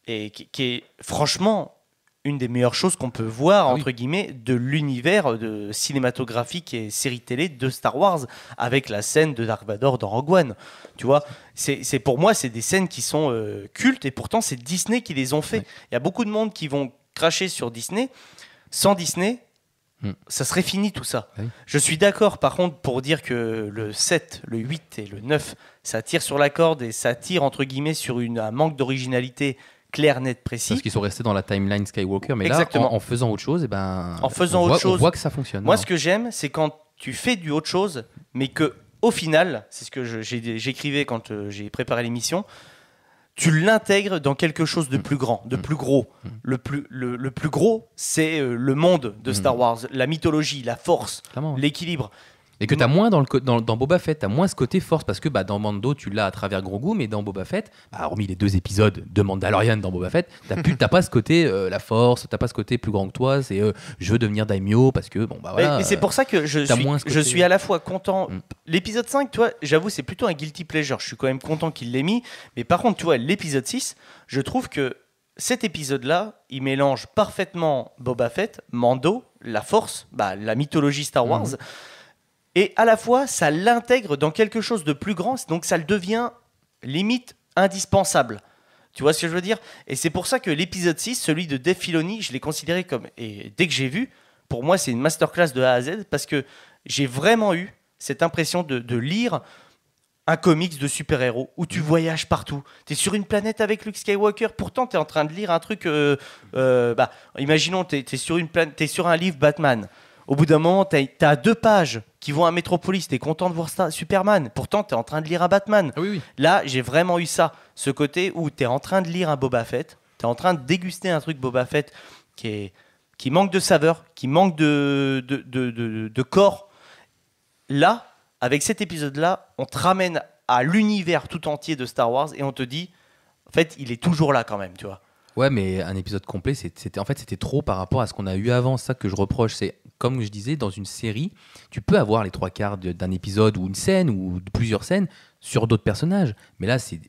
et qui est franchement une des meilleures choses qu'on peut voir, entre guillemets, de l'univers cinématographique et série télé de Star Wars, avec la scène de Dark Vador dans Rogue One. Tu vois, c'est pour moi, c'est des scènes qui sont cultes, et pourtant, c'est Disney qui les ont fait. Il y a beaucoup de monde qui vont cracher sur Disney. Sans Disney, ça serait fini tout ça. Oui. Je suis d'accord par contre pour dire que le 7, le 8 et le 9, ça tire sur la corde et ça tire entre guillemets sur un manque d'originalité clair, net, précis. Parce qu'ils sont restés dans la timeline Skywalker, mais exactement. Là, en faisant autre chose, on voit que ça fonctionne. Moi, ce que j'aime, c'est quand tu fais du autre chose, mais que au final, c'est ce que j'écrivais quand j'ai préparé l'émission, tu l'intègres dans quelque chose de plus grand, de plus gros. Le plus gros, c'est le monde de Star Wars, la mythologie, la force, l'équilibre. Et que tu as moins dans Boba Fett, tu as moins ce côté force, parce que dans Mando, tu l'as à travers Grogu, mais dans Boba Fett, hormis les 2 épisodes de Mandalorian dans Boba Fett, t'as pas ce côté la force, t'as pas ce côté plus grand que toi, c'est je veux devenir daimyo, parce que voilà. Mais c'est pour ça que je suis à la fois content. L'épisode 5, tu vois, j'avoue, c'est plutôt un guilty pleasure. Je suis quand même content qu'il l'ait mis. Mais par contre, tu vois, l'épisode 6, je trouve que cet épisode-là, il mélange parfaitement Boba Fett, Mando, la force, la mythologie Star Wars. Et à la fois, ça l'intègre dans quelque chose de plus grand, donc ça le devient limite indispensable. Tu vois ce que je veux dire? Et c'est pour ça que l'épisode 6, celui de Dave Filoni, je l'ai considéré comme... Et dès que j'ai vu, pour moi, c'est une masterclass de A à Z, parce que j'ai vraiment eu cette impression de lire un comics de super-héros où tu voyages partout. Tu es sur une planète avec Luke Skywalker, pourtant tu es en train de lire un truc... imaginons, tu es sur un livre Batman. Au bout d'un moment, tu as 2 pages qui vont à Metropolis, tu es content de voir Superman, pourtant tu es en train de lire un Batman. Oui. Là, j'ai vraiment eu ça, ce côté où tu es en train de lire un Boba Fett, tu es en train de déguster un truc Boba Fett qui manque de saveur, qui manque de corps. Là, avec cet épisode-là, on te ramène à l'univers tout entier de Star Wars et on te dit, en fait, il est toujours là quand même, tu vois. Ouais, mais un épisode complet, c'était trop par rapport à ce qu'on a eu avant. C'est ça que je reproche. C'est comme je disais, dans une série, tu peux avoir les 3/4 d'un épisode ou une scène ou de plusieurs scènes sur d'autres personnages. Mais là, c'est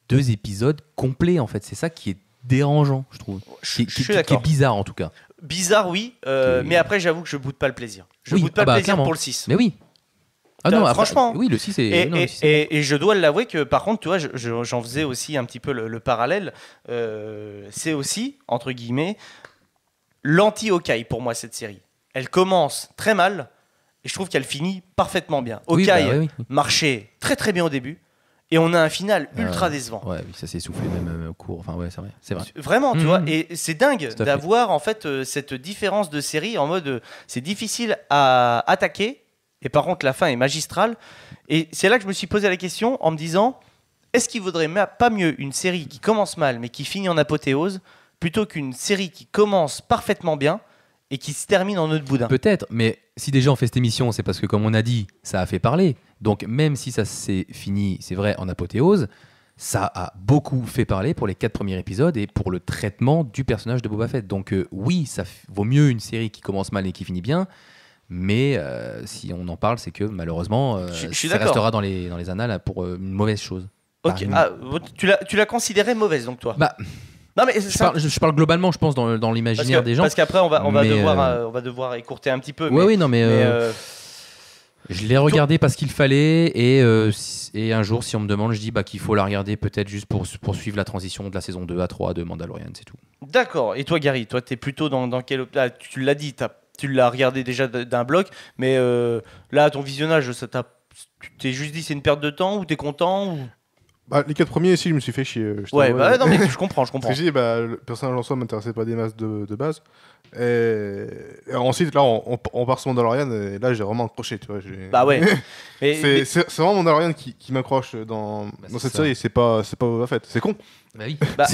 2 épisodes complets, en fait. C'est ça qui est dérangeant, je trouve. Je suis Qui est d'accord. bizarre, en tout cas. Bizarre, oui, mais après, j'avoue que je boude pas le plaisir. Je Oui, boude pas ah bah, le plaisir clairement. pour le 6. Mais oui. Ah Putain, non, après, franchement. oui, le 6 est... Et, non, et- le 6 est- et je dois l'avouer que par contre, tu vois, j'en faisais aussi un petit peu le parallèle. C'est aussi, entre guillemets, l'anti-Hawkeye pour moi, cette série. Elle commence très mal et je trouve qu'elle finit parfaitement bien. Oui, Hawkeye bah, oui, oui. marchait très très bien au début et on a un final ultra décevant. Ouais, oui, ça s'est essoufflé même au cours. Enfin, ouais, c'est vrai. C'est vrai. Vraiment, tu Mhm. vois, et c'est dingue Tout à fait. d'avoir en fait cette différence de série en mode c'est difficile à attaquer et par contre la fin est magistrale. Et c'est là que je me suis posé la question en me disant est-ce qu'il vaudrait pas mieux une série qui commence mal mais qui finit en apothéose plutôt qu'une série qui commence parfaitement bien et qui se termine en nœud de boudin? Peut-être, mais si déjà on fait cette émission, c'est parce que, comme on a dit, ça a fait parler. Donc, même si ça s'est fini, c'est vrai, en apothéose, ça a beaucoup fait parler pour les 4 premiers épisodes et pour le traitement du personnage de Boba Fett. Donc, oui, vaut mieux une série qui commence mal et qui finit bien. Mais si on en parle, c'est que malheureusement, Je suis ça d'accord. restera dans les annales pour une mauvaise chose. Ok, Bah, tu l'as considérée mauvaise donc toi? Bah, Non mais je parle globalement, je pense, dans l'imaginaire des gens. parce qu'après on va Mais, devoir écourter un petit peu. Ouais, oui, non, mais je l'ai regardé parce qu'il fallait et un jour, si on me demande, je dis qu'il faut la regarder peut-être juste pour suivre la transition de la saison 2 à 3 de Mandalorian, c'est tout. D'accord. Et toi, Gary, toi, t'es plutôt dans quel... Là, tu l'as dit, tu l'as regardé déjà d'un bloc, mais là, ton visionnage, tu t'es juste dit c'est une perte de temps ou t'es content ou... Bah, les 4 premiers, si, je me suis fait chier. je Ouais, t'avoue. bah non, mais je comprends. Parce que je dis, le personnage en soi m'intéressait pas des masses de base. Et ensuite, là, on part sur Mandalorian, et là, j'ai vraiment accroché, tu vois. Bah ouais. Mais- C'est vraiment Mandalorian qui m'accroche dans c'est cette ça. série, c'est pas Boba Fett. C'est con. Bah oui. Bah-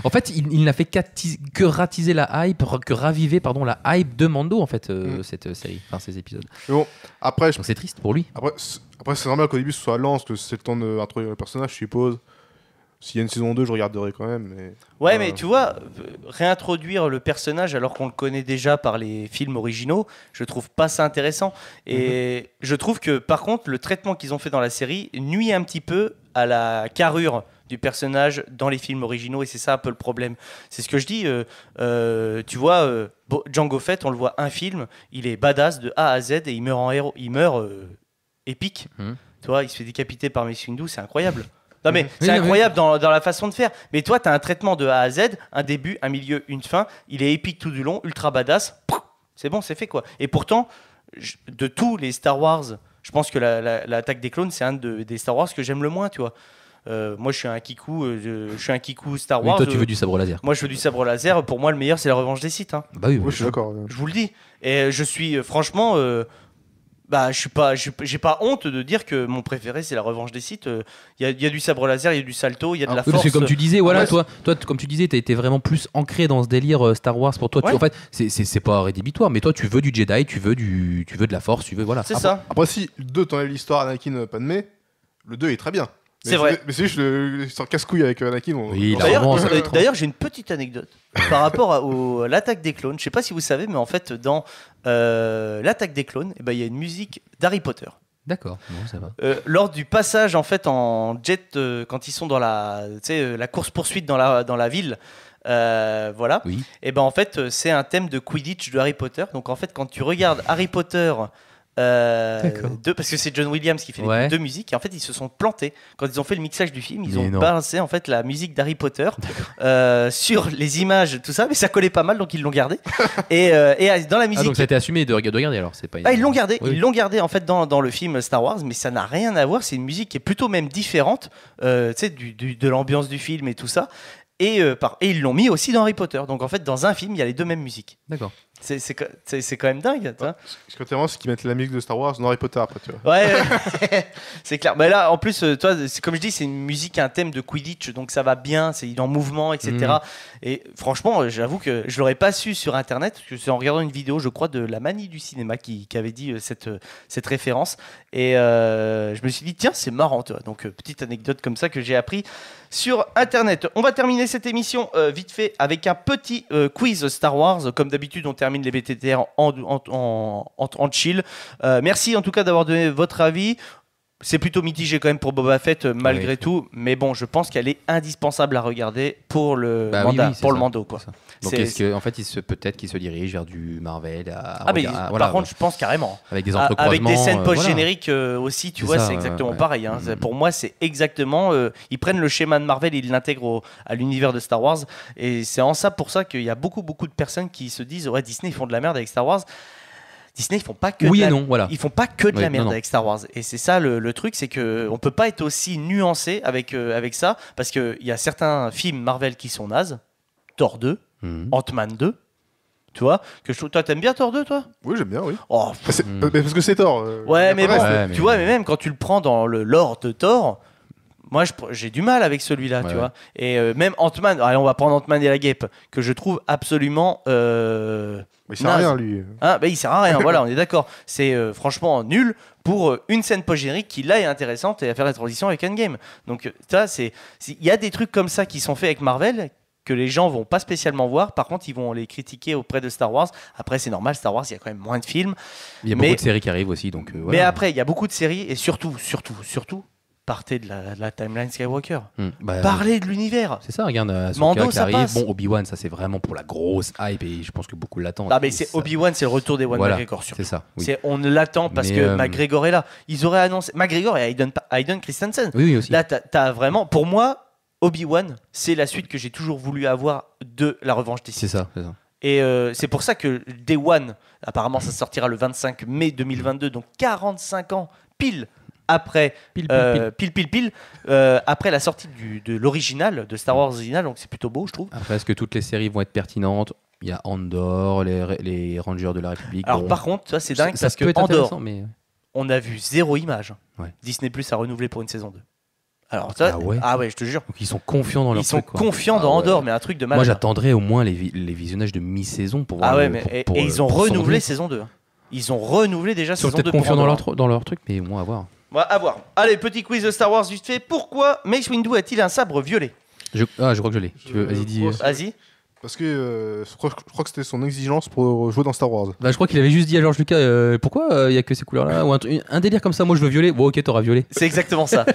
En fait, il n'a fait que ratiser la hype, que raviver la hype de Mando, en fait, cette série, enfin ces épisodes. Mais bon, après, Donc c'est triste pour lui. après c'est normal qu'au début, ce soit lent, parce que c'est le temps d'introduire le personnage, je suppose. S'il y a une saison 2, je regarderai quand même. Mais... Ouais, mais tu vois, réintroduire le personnage alors qu'on le connaît déjà par les films originaux, je trouve pas ça intéressant. Et je trouve que, par contre, le traitement qu'ils ont fait dans la série nuit un petit peu à la carrure du personnage dans les films originaux, et c'est ça un peu le problème. C'est ce que je dis, tu vois, Jango Fett, on le voit un film, il est badass de A à Z et il meurt en héros, il meurt épique. Tu vois, il se fait décapiter par Mace Windu, c'est incroyable. Non mais c'est Oui, incroyable dans la façon de faire. Mais toi, tu as un traitement de A à Z, un début, un milieu, une fin. Il est épique tout du long, ultra badass. C'est bon, c'est fait quoi. Et pourtant, de tous les Star Wars, je pense que l'attaque des clones, c'est un des Star Wars que j'aime le moins, tu vois. Moi, je suis un kikou, Star Oui, Wars. toi, tu veux du sabre laser. Moi, je veux du sabre laser. Pour moi, le meilleur, c'est la revanche des Sith. Hein. Bah oui, Ouais, je suis d'accord. Je vous le dis. Et je suis franchement, j'ai pas honte de dire que mon préféré c'est la revanche des Sith. Il y a du sabre laser, il y a du salto, il y a de la Oui, force. parce que comme tu disais, voilà, Ouais, toi, comme tu disais, t'es vraiment plus ancré dans ce délire Star Wars pour toi. Ouais. En fait, c'est pas rédhibitoire, mais toi, tu veux du Jedi, tu veux de la Force, tu veux voilà. C'est ça. Après, si le 2 t'enlève l'histoire Anakin Padmé, le 2 est très bien. Mais C'est vrai. Mais c'est juste l'histoire casse-couille avec Anakin. Oui, la D'ailleurs, revanche, ça va être- d'ailleurs, j'ai une petite anecdote par rapport à l'attaque des clones. Je sais pas si vous savez, mais en fait, dans l'attaque des clones, il y a une musique d'Harry Potter. D'accord, bon, ça va. Lors du passage en fait en jet, quand ils sont dans la course poursuite dans la ville, voilà. Oui. Et ben en fait, c'est un thème de Quidditch de Harry Potter. Donc en fait, quand tu regardes Harry Potter. Parce que c'est John Williams qui fait Ouais. les deux musiques et en fait ils se sont plantés quand ils ont fait le mixage du film, ils Mais ont non. balancé en fait la musique d'Harry Potter sur les images, tout ça, mais ça collait pas mal donc ils l'ont gardé et dans la Ah, musique donc ça a été assumé de regarder alors, c'est pas. ils l'ont gardé, Oui. ils l'ont gardé en fait dans le film Star Wars, mais ça n'a rien à voir. C'est une musique qui est plutôt même différente, tu sais, de l'ambiance du film et tout ça. Et ils l'ont mis aussi dans Harry Potter. Donc en fait, dans un film, il y a les deux mêmes musiques. D'accord. C'est quand même dingue. Tu vois. Ce qui est intéressant, c'est qu'ils mettent la musique de Star Wars dans Harry Potter après, tu vois. Ouais, c'est clair. Mais là, en plus, toi, comme je dis, c'est une musique, un thème de Quidditch, donc ça va bien, c'est en mouvement, etc. Et franchement, j'avoue que je l'aurais pas su sur Internet, parce que c'est en regardant une vidéo, je crois, de la manie du cinéma qui avait dit cette référence. Et je me suis dit, tiens, c'est marrant, toi. Donc, petite anecdote comme ça que j'ai appris sur Internet. On va terminer cette émission vite fait avec un petit quiz Star Wars. Comme d'habitude, on termine termine les BTTR en chill. Merci en tout cas d'avoir donné votre avis. C'est plutôt mitigé quand même pour Boba Fett malgré tout, mais bon, je pense qu'elle est indispensable à regarder pour le Mando, quoi. Donc en fait, peut-être qu'il se dirige vers du Marvel. Par contre, je pense carrément. Avec des entrecroisements, avec des scènes post-génériques aussi, tu vois, c'est exactement pareil. Hein. Pour moi, c'est exactement. Ils prennent le schéma de Marvel et ils l'intègrent à l'univers de Star Wars, et c'est pour ça qu'il y a beaucoup de personnes qui se disent ouais, Disney ils font de la merde avec Star Wars. Disney, ils font pas que ils font pas que de la merde avec Star Wars, et c'est ça le truc, c'est que on peut pas être aussi nuancé avec ça, parce que il y a certains films Marvel qui sont nazes, Thor 2, Ant-Man 2, tu vois, toi t'aimes bien Thor 2 toi? Oui, j'aime bien, oui. Parce que c'est Thor. Mais tu vois, mais même quand tu le prends dans le lore de Thor, moi j'ai du mal avec celui-là, tu vois. Et même Ant-Man, allez, on va prendre Ant-Man et la guêpe, que je trouve absolument il sert à rien, lui. Il sert à rien, voilà, on est d'accord. C'est franchement nul pour une scène post-générique qui là est intéressante et à faire la transition avec Endgame. Donc il y a des trucs comme ça qui sont faits avec Marvel que les gens vont pas spécialement voir. Par contre, ils vont les critiquer auprès de Star Wars. Après, c'est normal, Star Wars, il y a quand même moins de films. Il y a beaucoup de séries qui arrivent aussi, donc voilà. Mais après, il y a beaucoup de séries, et surtout, partez de la timeline Skywalker. Parlez de l'univers. C'est ça, regarde, Mando, qui ça arrive. passe. Bon, Obi-Wan, ça c'est vraiment pour la grosse hype, et je pense que beaucoup l'attendent. Non, mais Obi-Wan, c'est le retour d'Ewan McGregor. C'est ça. Oui. On l'attend parce que McGregor est là. Ils auraient annoncé McGregor et Hayden Christensen. Oui, aussi. Là, t'as vraiment, pour moi, Obi-Wan, c'est la suite que j'ai toujours voulu avoir de La Revanche des Sith. C'est ça. Et c'est pour ça que Day One, apparemment, ça sortira le 25 mai 2022, donc 45 ans pile après après la sortie de l'original, de Star Wars original, donc c'est plutôt beau, je trouve. Après, est-ce que toutes les séries vont être pertinentes? Il y a Andor, les Rangers de la République. Alors par contre, ça c'est dingue, parce que Andor, mais... on a vu 0 image. Ouais. Disney Plus a renouvelé pour une saison 2. Alors ça, je te jure. Donc ils sont confiants dans leur truc. Ils sont confiants dans Andor, mais un truc de malade. Moi, j'attendrais au moins les visionnages de mi-saison pour voir. Et ils ont renouvelé saison 2. Ils ont renouvelé déjà saison 2. Ils sont peut-être confiants dans leur truc, mais bon, à voir. À voir. Allez, petit quiz de Star Wars vite fait. Pourquoi Mace Windu a-t-il un sabre violet? Je crois que je l'ai. Vas-y, dis. Vas-y. Parce que je crois que c'était son exigence pour jouer dans Star Wars. Je crois qu'il avait juste dit à George Lucas pourquoi il y a que ces couleurs-là, ou un délire comme ça. Moi, je veux violet. Bon, ok, t'auras violet. C'est exactement ça.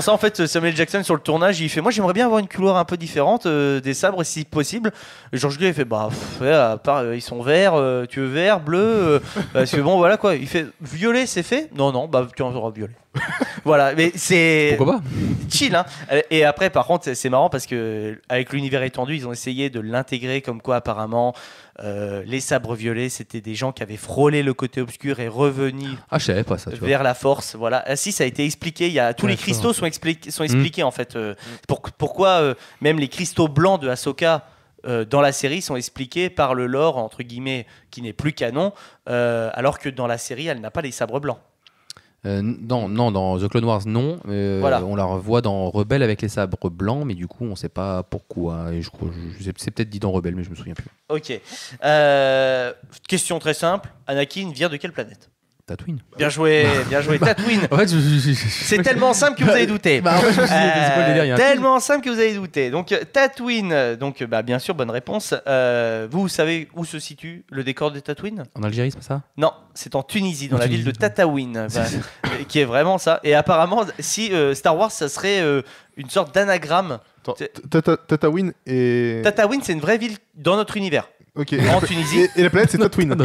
En fait, Samuel Jackson sur le tournage, il fait moi j'aimerais bien avoir une couleur un peu différente des sabres si possible. Et George Lucas il fait à part ils sont verts, tu veux vert, bleu, parce que bon voilà quoi. Il fait violet, c'est fait. Non, tu en auras violet. Voilà, mais c'est pourquoi pas chill, hein. Et après, par contre, c'est marrant parce que avec l'univers étendu, ils ont essayé de l'intégrer comme quoi apparemment les sabres violets, c'était des gens qui avaient frôlé le côté obscur et revenu je savais pas ça, vers la force. Voilà. Si, ça a été expliqué. Il y a tous les cristaux sont expliqués en fait. Pourquoi même les cristaux blancs de Ahsoka dans la série sont expliqués par le lore entre guillemets qui n'est plus canon, alors que dans la série, elle n'a pas les sabres blancs. Non, dans The Clone Wars, non. Voilà. On la revoit dans Rebelle avec les sabres blancs, mais du coup, on sait pas pourquoi. Et c'est peut-être dit dans Rebelle, mais je me souviens plus. Ok. Question très simple. Anakin vient de quelle planète? Tatooine. Bien joué, Tatooine. En fait, c'est tellement simple que vous avez douté. Tellement simple que vous avez douté. Donc Tatooine, bien sûr, bonne réponse. Vous savez où se situe le décor de Tatooine? En Algérie, c'est pas ça? Non, c'est en Tunisie, dans la ville de Tataouine, qui est vraiment ça. Et apparemment, si Star Wars, ça serait une sorte d'anagramme. Tatooine et... Tataouine, c'est une vraie ville dans notre univers. Ok. En Tunisie. Et la planète, c'est Tatooine.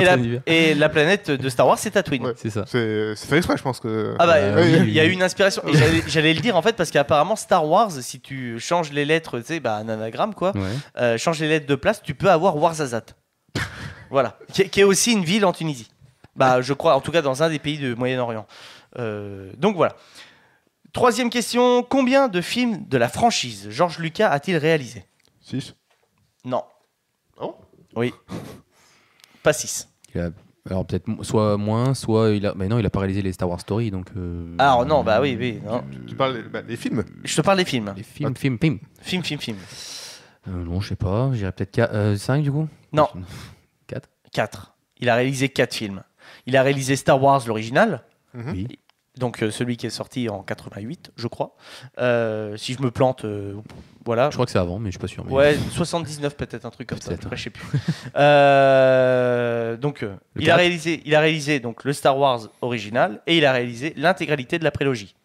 Et la planète de Star Wars, c'est Tatooine. Ouais. C'est ça. C'est fait exprès, je pense que. Il y a eu une inspiration. Et j'allais le dire en fait, parce qu'apparemment, Star Wars, si tu changes les lettres, tu sais, un anagramme quoi, change les lettres de place, tu peux avoir Ouarzazate. Voilà. Qui est aussi une ville en Tunisie. Je crois, en tout cas, dans un des pays du Moyen-Orient. Donc voilà. Troisième question. Combien de films de la franchise George Lucas a-t-il réalisé? 6. Non. Non. Oui. Pas 6. Alors peut-être soit moins, soit il a... Mais non, il a pas réalisé les Star Wars Story, donc... Alors non, oui. Non. Tu parles des films? Je te parle des films. Les films. Film. Non, je sais pas, j'irais peut-être 5 du coup? Non. 4. Il a réalisé 4 films. Il a réalisé Star Wars, l'original. Oui. Donc celui qui est sorti en 88, je crois. Si je me plante, Voilà. Je crois que c'est avant, mais je suis pas sûr. Mais... Ouais, 79 peut-être, un truc comme ça. Peut-être, Après, je sais plus. Donc, il a réalisé donc, le Star Wars original et il a réalisé l'intégralité de la prélogie.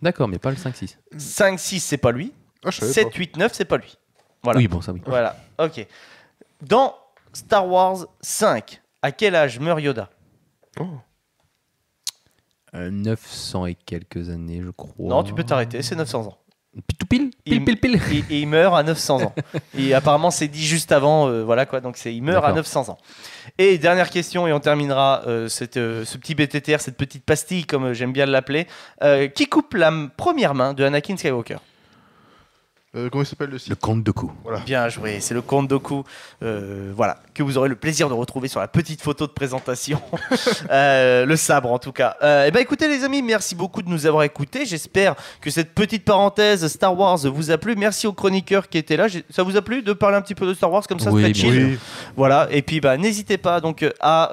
D'accord, mais pas le 5-6. 5-6, c'est pas lui. Ah, je savais 7, pas. 8, 9, c'est pas lui. Voilà. Oui, bon, ça oui. Voilà, ok. Dans Star Wars 5, à quel âge meurt Yoda? Oh. 900 et quelques années, je crois. Non, tu peux t'arrêter, c'est 900 ans. Tout pile. Et il meurt à 900 ans. Et apparemment, c'est dit juste avant, voilà quoi. Donc il meurt à D'accord. 900 ans. Et dernière question, et on terminera ce petit BTTR, cette petite pastille, comme j'aime bien l'appeler. Qui coupe la première main de Anakin Skywalker? Comment il s'appelle le site? Le comte de coup. Bien joué, c'est le comte Dooku, voilà, que vous aurez le plaisir de retrouver sur la petite photo de présentation, le sabre en tout cas. Et ben écoutez les amis, merci beaucoup de nous avoir écoutés. J'espère que cette petite parenthèse Star Wars vous a plu. Merci aux chroniqueurs qui étaient là. Ça vous a plu de parler un petit peu de Star Wars comme ça, Oui, très bien chill. sûr. Voilà. Et puis n'hésitez pas donc à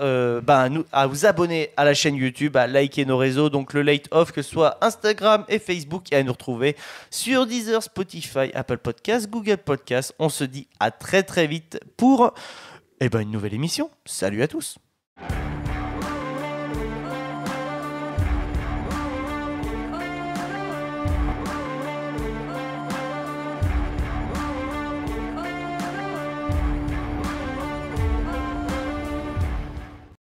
vous abonner à la chaîne YouTube, à liker nos réseaux, donc le Late Off, que ce soit Instagram et Facebook, et à nous retrouver sur Deezer, Spotify, Apple Podcasts, Google Podcasts. On se dit à très très vite pour une nouvelle émission. Salut à tous.